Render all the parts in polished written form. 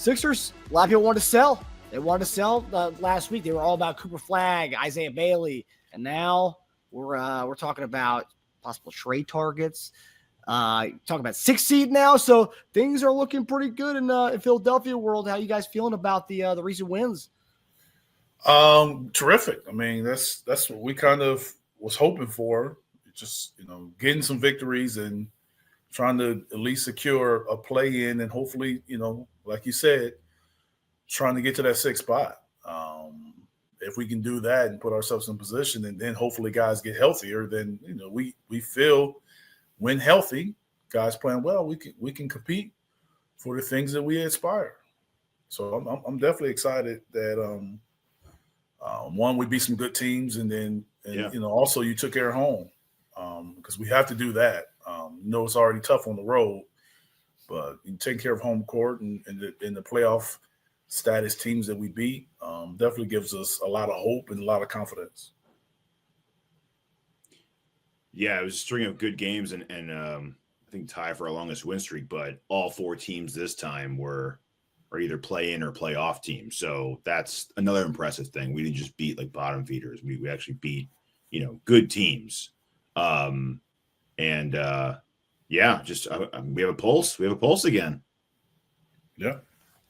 Sixers, a lot of people wanted to sell. They wanted to sell last week. They were all about Cooper Flagg, Isaiah Bailey, and now we're talking about possible trade targets. Talking about 6th seed now, so things are looking pretty good in Philadelphia world. How you guys feeling about the recent wins? Terrific. I mean, that's what we kind of was hoping for. Just getting some victories and trying to at least secure a play in, and hopefully, like you said, trying to get to that 6th spot. If we can do that and put ourselves in position, and then hopefully guys get healthier, then we feel when healthy, guys playing well, we can compete for the things that we aspire. So I'm definitely excited that one, we beat some good teams, and then also you took care of home, because we have to do that. It's already tough on the road, but you taking care of home court and in the playoff status teams that we beat definitely gives us a lot of hope and a lot of confidence. Yeah, it was a string of good games and I think tie for our longest win streak, but all 4 teams this time are either play-in or playoff teams. So that's another impressive thing. We didn't just beat like bottom feeders. We actually beat, good teams. We have a pulse. We have a pulse again. Yeah.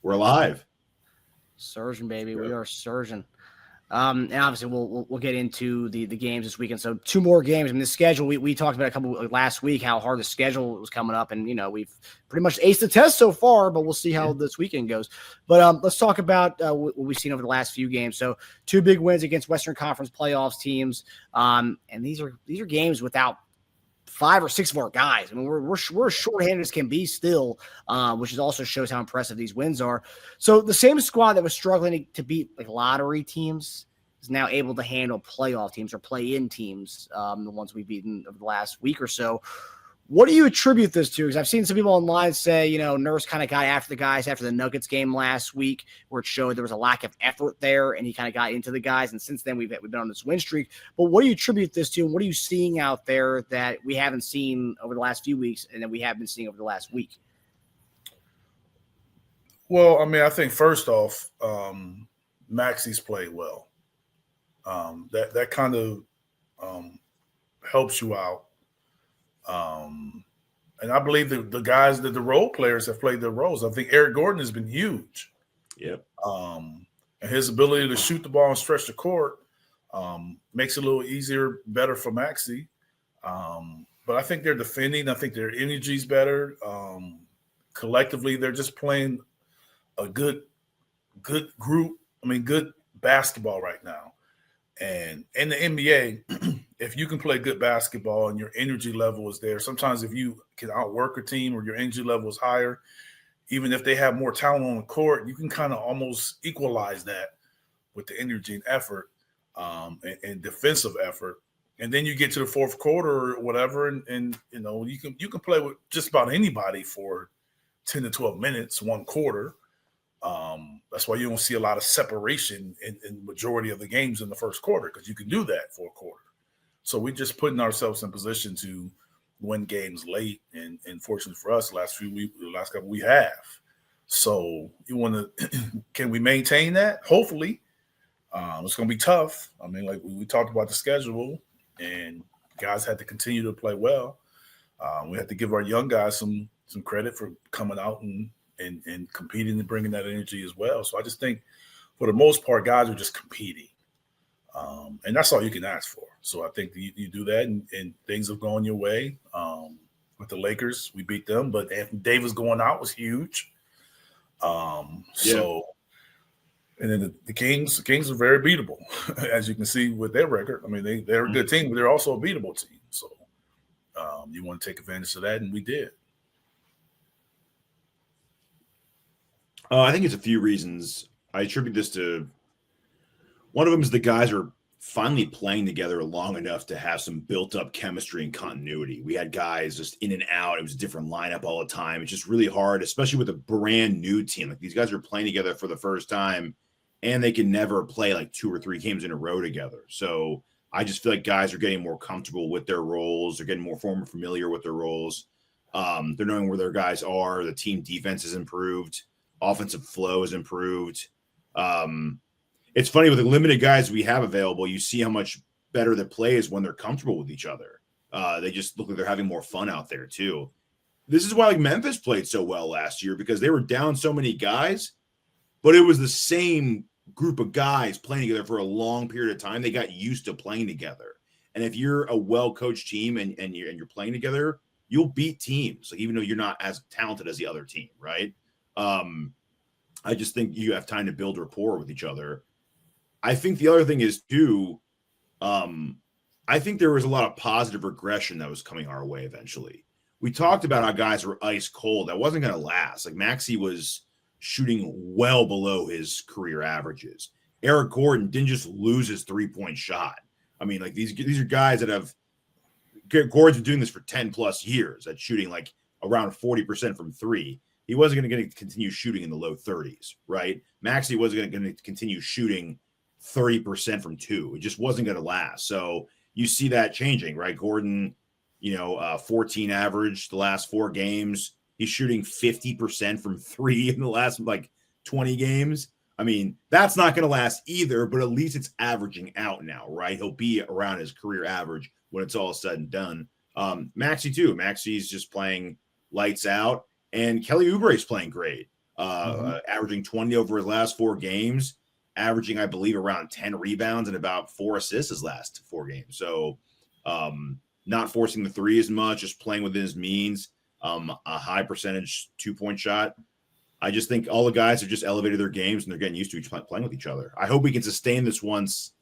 We're alive. Surgeon, baby. Yeah. We are surgeon. And obviously we'll get into the games this weekend. So 2 more games. I mean, the schedule, we talked about a couple last week, how hard the schedule was coming up. And, we've pretty much aced the test so far, but we'll see how this weekend goes. But let's talk about what we've seen over the last few games. So 2 big wins against Western Conference playoffs teams. And these are games without 5 or 6 of our guys. I mean, we're shorthanded as can be still, which also shows how impressive these wins are. So the same squad that was struggling to beat like lottery teams is now able to handle playoff teams or play-in teams, the ones we've beaten over the last week or so. What do you attribute this to? Because I've seen some people online say, Nurse kind of got after the guys after the Nuggets game last week, where it showed there was a lack of effort there, and he kind of got into the guys. And since then, we've been on this win streak. But what do you attribute this to, and what are you seeing out there that we haven't seen over the last few weeks, and that we have been seeing over the last week? Well, I mean, I think first off, Maxi's played well. That kind of helps you out. And I believe that the guys, that the role players have played their roles. I think Eric Gordon has been huge. Yep. And his ability to shoot the ball and stretch the court makes it a little easier, better for Maxey. But I think they're defending. I think their energy's better. Collectively, they're just playing a good group. I mean, good basketball right now. And in the NBA, if you can play good basketball and your energy level is there, sometimes if you can outwork a team or your energy level is higher, even if they have more talent on the court, you can kind of almost equalize that with the energy and effort and defensive effort. And then you get to the 4th quarter or whatever, and you can play with just about anybody for 10 to 12 minutes, 1 quarter. That's why you don't see a lot of separation in the majority of the games in the 1st quarter, because you can do that for a quarter. So we're just putting ourselves in position to win games late, and fortunately for us, the last couple we have. So you want to, can we maintain that? Hopefully. It's going to be tough. I mean, like we talked about the schedule, and guys had to continue to play well. We have to give our young guys some credit for coming out and competing and bringing that energy as well. So I just think for the most part, guys are just competing. And that's all you can ask for. So I think you do that, and things have gone your way. With the Lakers, we beat them, but Anthony Davis going out was huge. So, and then the Kings are very beatable, as you can see with their record. I mean, they're a good team, but they're also a beatable team. So you want to take advantage of that, and we did. I think it's a few reasons. I attribute this to one of them is the guys are finally playing together long enough to have some built-up chemistry and continuity. We had guys just in and out. It was a different lineup all the time. It's just really hard, especially with a brand new team. Like these guys are playing together for the first time, and they can never play like 2 or 3 games in a row together. So I just feel like guys are getting more comfortable with their roles. They're getting more familiar with their roles. They're knowing where their guys are. The team defense has improved. Offensive flow has improved. It's funny with the limited guys we have available, you see how much better the play is when they're comfortable with each other. They just look like they're having more fun out there too. This is why like Memphis played so well last year, because they were down so many guys, but it was the same group of guys playing together for a long period of time. They got used to playing together. And if you're a well-coached team and you're playing together, you'll beat teams, like even though you're not as talented as the other team, right? I just think you have time to build rapport with each other. I think the other thing is too, I think there was a lot of positive regression that was coming our way eventually. We talked about how guys were ice cold. That wasn't going to last. Like Maxey was shooting well below his career averages. Eric Gordon didn't just lose his 3-point shot. I mean, like these are guys that have Gordon's been doing this for 10 plus years at shooting like around 40% from three. He wasn't going to continue shooting in the low 30s, right? Maxey wasn't going to continue shooting 30% from two. It just wasn't going to last. So you see that changing, right? Gordon, 14 average the last 4 games. He's shooting 50% from three in the last like 20 games. I mean, that's not going to last either, but at least it's averaging out now, right? He'll be around his career average when it's all said and done. Maxey too. Maxey's just playing lights out, and Kelly Oubre's playing great, averaging 20 over his last 4 games, averaging, I believe, around 10 rebounds and about 4 assists his last 4 games. So not forcing the three as much, just playing within his means, a high percentage 2-point shot. I just think all the guys have just elevated their games and they're getting used to playing with each other. I hope we can sustain this once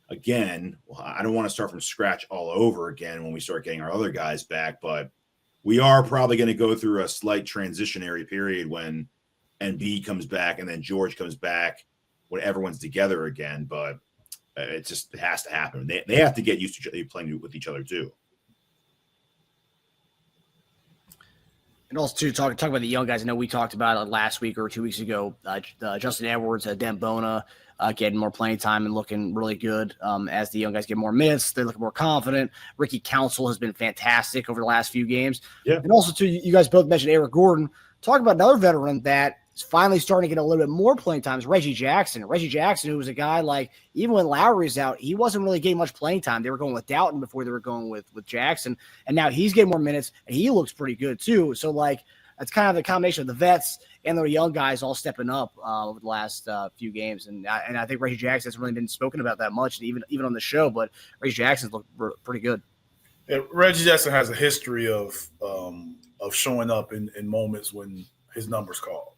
again. Well, I don't want to start from scratch all over again when we start getting our other guys back, but we are probably going to go through a slight transitionary period when NB comes back and then George comes back when everyone's together again. But it has to happen. They have to get used to playing with each other too. And also, too, talk about the young guys. I know we talked about it last week or 2 weeks ago. Justin Edwards, Dembona getting more playing time and looking really good as the young guys get more minutes. They look more confident. Ricky Council has been fantastic over the last few games. Yeah. And also, too, you guys both mentioned Eric Gordon. Talk about another veteran that is finally starting to get a little bit more playing time is Reggie Jackson. Reggie Jackson, who was a guy like, even when Lowry's out, he wasn't really getting much playing time. They were going with Doughton before they were going with Jackson. And now he's getting more minutes, and he looks pretty good too. So, like, that's kind of the combination of the vets and the young guys all stepping up over the last few games. And I think Reggie Jackson hasn't really been spoken about that much, even on the show, but Reggie Jackson's looked pretty good. Yeah, Reggie Jackson has a history of showing up in moments when his number's called.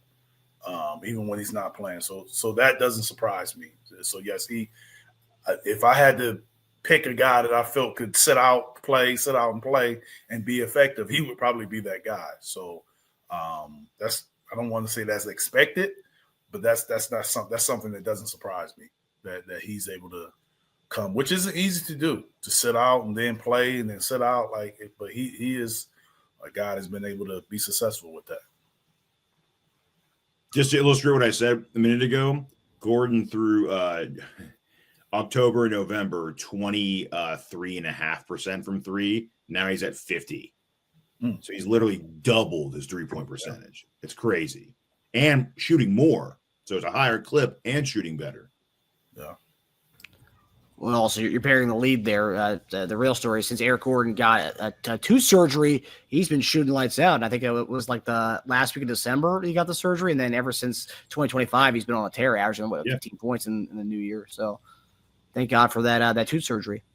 Even when he's not playing. So that doesn't surprise me. So, yes, if I had to pick a guy that I felt could sit out and play and be effective, he would probably be that guy. So I don't want to say that's expected, but that's something that doesn't surprise me that he's able to come, which isn't easy to do, to sit out and then play and then sit out but he is a guy that's been able to be successful with that. Just to illustrate what I said a minute ago, Gordon through October and November, 23.5% from three. Now he's at 50. So he's literally doubled his 3-point percentage. It's crazy. And shooting more. So it's a higher clip and shooting better. Yeah. Well, also, you're pairing the lead there. The real story, since Eric Gordon got a tattoo surgery, he's been shooting lights out. And I think it was like the last week of December he got the surgery. And then ever since 2025, he's been on a tear, averaging 15 points in the new year. So thank God for that tooth surgery.